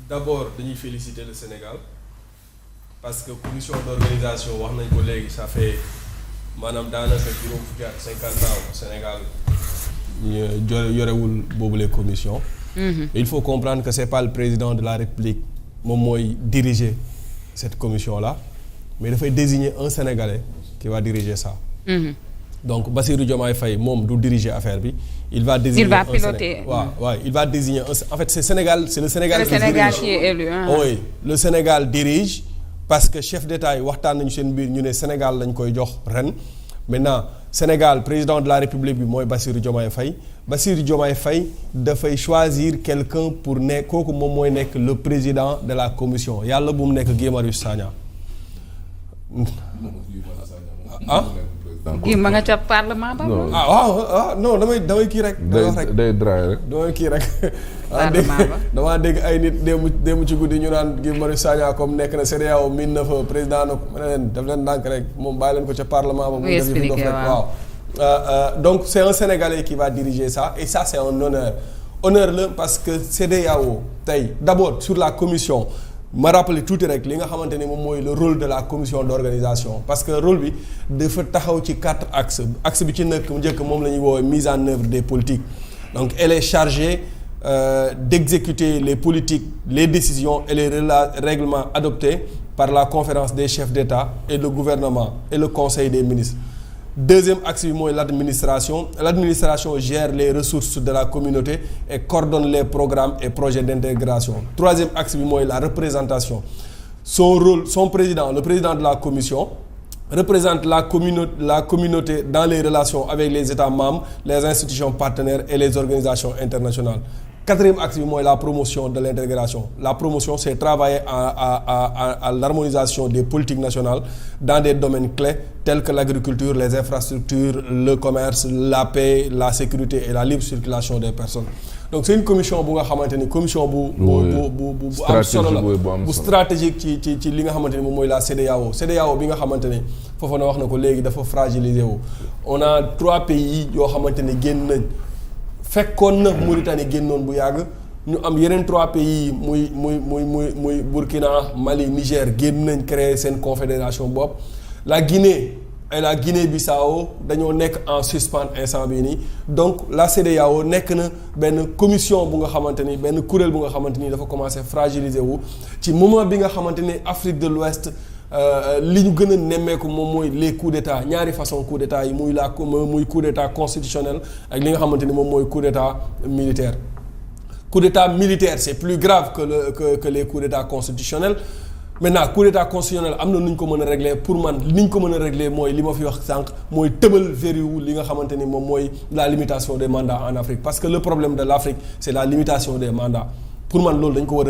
d'abord dañuy féliciter le Sénégal parce que commission d'organisation wax nañ ko léegi ça fait maanaam daanaka juróom fukki at 50 ans Sénégal yorewul boobu les commissions. Il faut comprendre que c'est pas le président de la République moom mooy diriger cette commission là mais dafay désigner un Sénégalais qui va diriger ça. Donc Bassirou Diomaye Faye moom du diriger affaire bi. Il va piloter. waaw il va désigner en fait c'est le Sénégal qui est élu. Oui, le Sénégal dirige parce que chef d'État yi waxtaan nañu seen biir ñu ne Sénégal lañ koy jox ren. Maintenant Sénégal président de la République bi mooy Bassirou Diomaye Faye dafay choisir quelqu'un pour nekk kooku moom mooy nekk le président de la commission yàlla bu mu nekk Guy Marius Sagna. kii ma nga ca parlement ba. non damay kii rek. day dry rek. damay kii rek. parlement ba damaa dégg ay nit démb ci guddi ñu naan Guy Marius Sagna comme nekk na CEDEAO miin na fa président na ma ne leen def leen ndànk rek moom bàyyi leen ko ca parlement ba. muy expliqué waaw donc c'est un Sénégalais qui va diriger ça et ça c'est un honneur la parce que CEDEAO tey d'abord sur la commission. ma rappelé tuuti rek li nga xamante ni moom mooy le rôle de la commission d'organisation parce que rôle bi dafa taxaw ci 4 axes bi ci njëkk moom la ñuy woowee mise en œuvre des politiques donc elle est chargée d'exécuter les politiques les décisions et les règlements adoptés par la conférence des chefs d'État et le gouvernement et le conseil des ministres. Deuxième axe bi mooy l'administration gère les ressources de la communauté et coordonne les programmes et projets d'intégration. Troisième axe bi mooy la représentation. Son président, le président de la commission, représente la communauté dans les relations avec les États membres, les institutions partenaires et les organisations internationales. Quatrième axe bi mooy la promotion de l'intégration. La promotion, c'est travailler à l'harmonisation des politiques nationales dans des domaines clés tels que l'agriculture, les infrastructures, le commerce, la paix, la sécurité et la libre circulation des personnes. Donc c'est une commission bu nga xamante ni commission bu am solo la bu stratégique ci li nga xamante ni moom mooy la CEDEAO bi nga xamante ni foofu na wax na ko léegi dafa fragiliser wu. On a 3 pays yoo xamante ni génn nañ. fekkoon na Mauritanie génnoon bu yàgg ñu am yeneen 3 pays muy Burkina Mali Niger génn nañ créer seen confédération bopp la Guinée et la Guinée-Bissau dañoo nekk en suspens instant bii nii donc la CEDEAO nekk na benn commission bu nga xamante ni benn kuréel bu nga xamante ni dafa commencer fragiliser wu ci moment bi nga xamante ni Afrique de l'Ouest li ñu gën a nemmeeku moom mooy les coups d'état ñaari façon coups d'état yi muy coup d'état constitutionnel ak li nga xamante ni moom mooy coup d'état militaire. Coup d'état militaire c'est plus grave que les coups d'état constitutionnels maintenant coup d'état constitutionnel am na nu ñu ko mën a régler pour man ni ñu ko mën a régler mooy li ma fi wax sànq mooy tëbal verrou li nga xamante ni moom mooy la limitation des mandats en Afrique parce que le problème de l'Afrique c'est la limitation des mandats. pour man loolu dañ ko war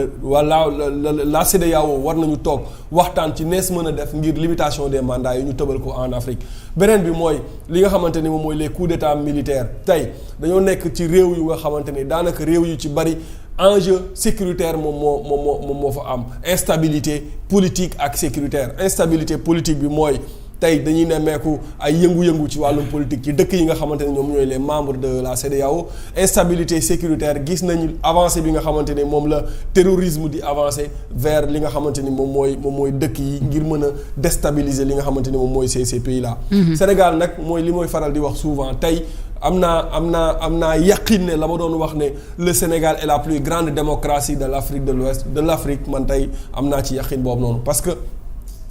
a wala la CEDEAO war nañu toog waxtaan ci nees mën a def ngir limitation des mandats yi ñu tëbal ko en Afrique beneen bi mooy li nga xamante ni moom mooy les coups d'état militaires tey dañoo nekk ci réew yu nga xamante ni daanaka réew yu ci bari enjeu sécuritaire moom moo fa am instabilité politique ak sécuritaire instabilité politique bi mooy tey dañuy nemmeeku ay yëngu-yëngu ci wàllum politique ci dëkk yi nga xamante ne ñoom ñooy les membres de la CEDEAO instabilité sécuritaire gis nañu avancé bi nga xamante ne moom la terrorisme di avancé vers li nga xamante ni moom mooy dëkk yi ngir mën a déstabiliser li nga xamante ni moom mooy ces pays là. Sénégal nag mooy li mooy faral di wax souvent tey am naa yaqin ne la ma doon wax ne le Sénégal est la plus grande démocratie de l'Afrique de l'Ouest de l'Afrique man tey am naa ci yaqin boobu noonu parce que.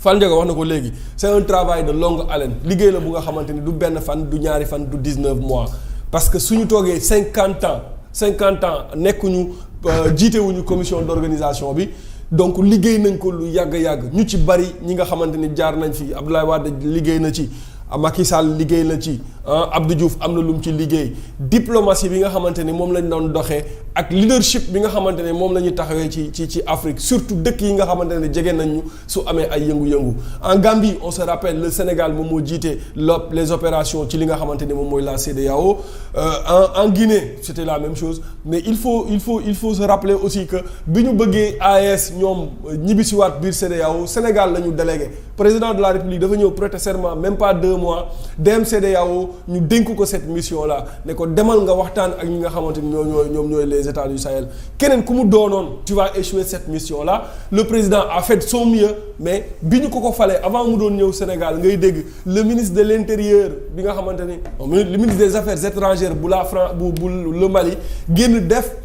Fall Ndiaga wax na ko léegi c'est un travail de longue haleine liggéey la bu nga xamante ni du benn fan du ñaari fan du 19 mois parce que suñu toogee 50 ans nekkuñu jiitewuñu commission d'organisation bi donc liggéey nañ ko lu yàgg ñu ci bari ñi nga xamante ni jaar nañ fi Abdoulaye Wade liggéey na ci Macky Sall liggéey na ci Abdou Diouf am na lu mu ci liggéey diplomatie bi nga xamante ni moom lañ doon doxee ak leadership bi nga xamante ne moom la ñuy taxawee ci Afrique surtout dëkk yi nga xamante ne jege nañ ñu su amee ay yëngu-yëngu en Gambie on se rappelle le Sénégal moom moo jiite les opérations ci li nga xamante ne moom mooy la CEDEAO en Guinée c'était la même chose mais il faut se rappeler aussi que bi ñu bëggee AES ñoom ñibbisiwaat biir CEDEAO Sénégal la ñu délégué président de la République dafa ñëw prêter serment même pas 2 mois dem CEDEAO ñu dénk ko cette mission là ne ko demal nga waxtaan ak ñi nga xamante ni ñoom ñooy les États du Sahel keneen ku mu doonoon tu vas échouer cette mission là le président a fait son mieux mais bi ñu ko falee avant mu doon ñëw Sénégal ngay dégg le ministre de l'intérieur bi nga xamante ni le ministre des affaires étrangères bu la France bu le Mali génn def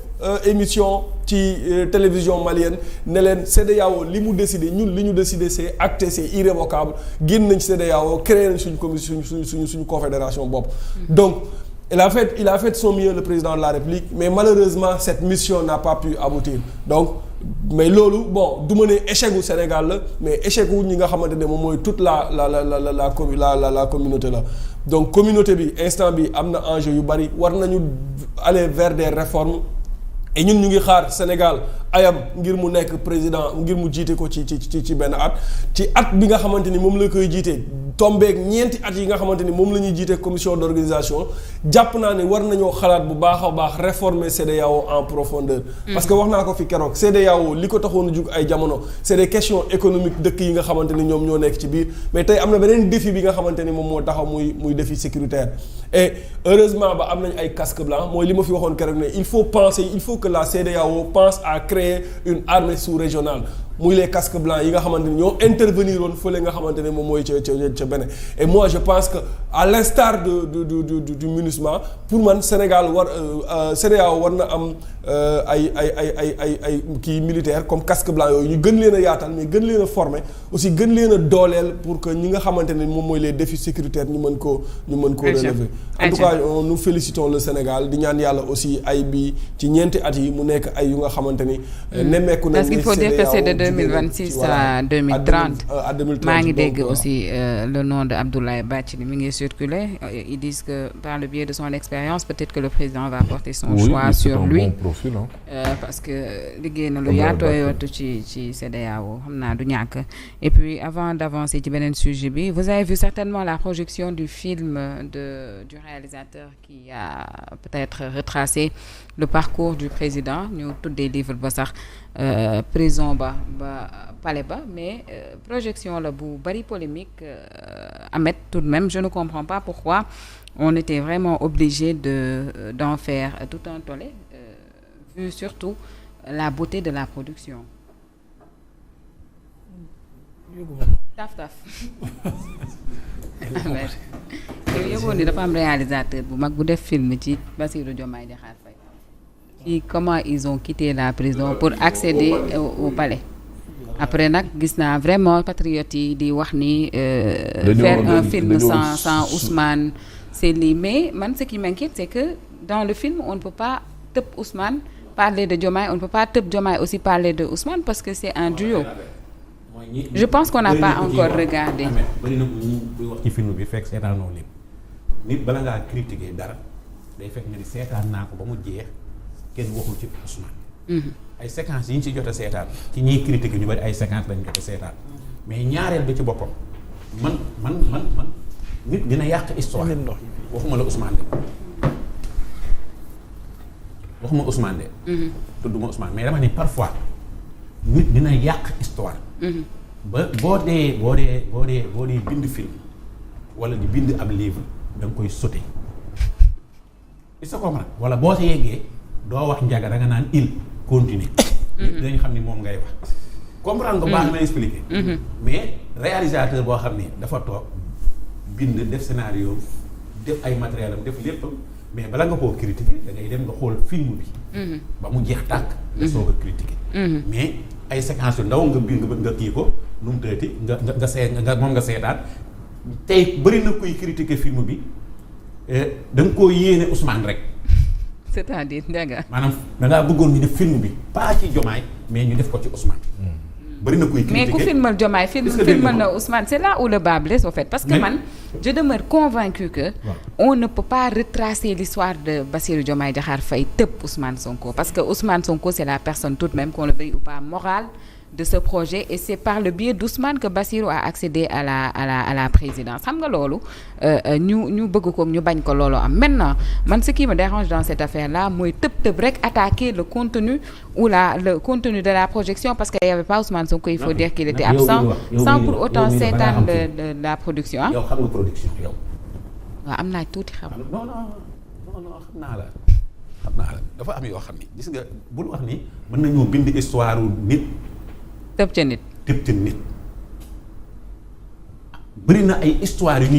émission ci télévision malienne ne leen CEDEAO li mu décidé ñun li ñu décidé c'est acté c'est irrévocable génn nañ ci CEDEAO créé nañ suñu commission suñu confédération bopp. Donc il a fait son mieux le président de la République mais malheureusement cette mission n'a pas pu aboutir donc mais loolu bon du ma ne échec gu Sénégal la mais échec gu ñi nga xamante ne moom mooy toute la communauté la donc communauté bi instant bi am na enjeu yu bari war nañu aller vers des réformes. Et ñun ñu ngi xaar Sénégal ayam ngir mu nekk président ngir mu jiite ko ci benn at bi nga xamante ni moom la koy jiite tombeek ñeenti at yi nga xamante ni moom la ñuy jiite commission d'organisation jàpp naa ne war nañoo xalaat bu baax a baax réformer CEDEAO en profondeur. Parce que wax naa ko fi keroog CEDEAO li ko taxoon a jug ay jamono c'est des questions économiques dëkk yi nga xamante ni ñoom ñoo nekk ci biir mais tey am na beneen défi bi nga xamante ni moom moo taxaw muy défi sécuritaire et heureusement ba am nañ ay casque blanc mooy li ma fi waxoon keroog ne il faut que la CEDEAO pense à créer une armée sous-régionale muy les casques blancs yi nga xamante ni ñoo intervenir woon fële nga xamante ne moom mooy ca Bénin et moi je pense que à l'instar du MINUSMA pour man Sénégal CEDEAO war na am ay kii militaire comme casque blanc yooyu ñu gën leen a yaatal mais gën leen a former aussi gën leen a dooleel pour que ñi nga xamante ne moom mooy les défis sécuritaires ñu mën koo relever en tout cas nous félicitons le Sénégal di ñaan yàlla aussi ay bi ci ñeenti at yi mu nekk ay yu nga xamante ni nemmeeku nañ de 2026 à 2030 maa ngi dégg aussi le nom de Abdoulaye Bathily mi ngi circuler ils disent que par le biais de son expérience peut-être que le président va porter son choix sur lui profil, parce que liggéey na lu yaatoo yootu ci CEDEAO xam naa du ñàkk et puis avant d'avancer ci beneen sujet bi vous avez vu certainement la projection du film du réalisateur qui a peut-être retracé le parcours du président ñu tuddee livre ba sax prison ba palais ba mais projection la bu bari polémique Ahmed tout de même je ne comprends pas pourquoi on était vraiment obligé d'en faire tout un tollé vu surtout la beauté de la production. taf Ahmed yow yëgoon ni dafa am réalisateur bu mag bu def film ci Bassirou Diomaye Diakhar Faye comment ils ont quitté la prison pour accéder au palais après nag gis naa vraiment patriotes yi di wax ni faire un film sans Ousmane c'est lii mais man ce qui m'inquiète c'est que dans le film on ne peut pas tëb Ousmane parler de Diomaye on ne peut pas tëb Diomaye aussi parler de Ousmane parce que c'est un duo je pense qu'on n'a pas encore regardé bari na ñu wax ci film bi fekk seetaanoo lépp nit bala ngaa critiquer dara day fekk nga ni seetaan naa ko ba mu jeex kenn waxul ci Ousmane ay séquences yi ñu ci jot a seetaan ci ñiy critiquer ñu bari ay séquences lañ jot a seetaan mais ñaareel bi ci boppam man nit dina yàq histoire waxuma la Ousmane de tudduma Ousmane mais dama ni parfois nit dina yàq histoire ba boo dee bind film wala di bind ab livre da nga koy sauter il se comprend wala boo sa yeggee doo wax njaga da nga naan il continue dinañ xam ni moom ngay wax comprendre nga baax na expliquer mais réalisateur boo xam ni dafa toog bind def scénario def ay matériel am def lépp mais bala nga koo critiquer da ngay dem nga xool film bi ba mu jeex tàkk nga soog a critiquer mais ay séquences yu ndaw nga bind nga kii ko nu mu tëddee nga seetaan tey bëri na kuy critiquer film bi da nga koo yéene Ousmane rek. c'est-à-dire Ndiaga. maanaam da ngaa bëggoon ñu def film bi pas ci Diomaye mais ñu def ko ci Ousmane. bëri na kuy critiquer mais ku filmal Diomaye filmal na Ousmane c'est là où le bât blesse au fait parce que man je demeure convaincu que on ne peut pas retracer l'histoire de Bassirou Diomaye Diakhar Faye tëb Ousmane Sonko parce que Ousmane Sonko c'est la personne tout de même qu'on le veuille ou pas morale de ce projet et c'est par le biais d'Ousmane que Bassirou a accédé à la présidence xam nga loolu ñu bëgg ko ñu bañ ko loolu am maintenant man ce qui me dérange dans cette affaire là mooy tëb rek attaquer le contenu ou le contenu de la projection parce que y avait pas Ousmane Sonko il faut dire qu'il était absent sans pour autant s'étendre de la production yow xam nga production yow waaw am naa tuuti xam. non xam naa la dafa am yoo xam ni gis nga bul wax ni mën nañoo bind histoire nit. tëb ca nit. bëri na ay histoire yu ñuy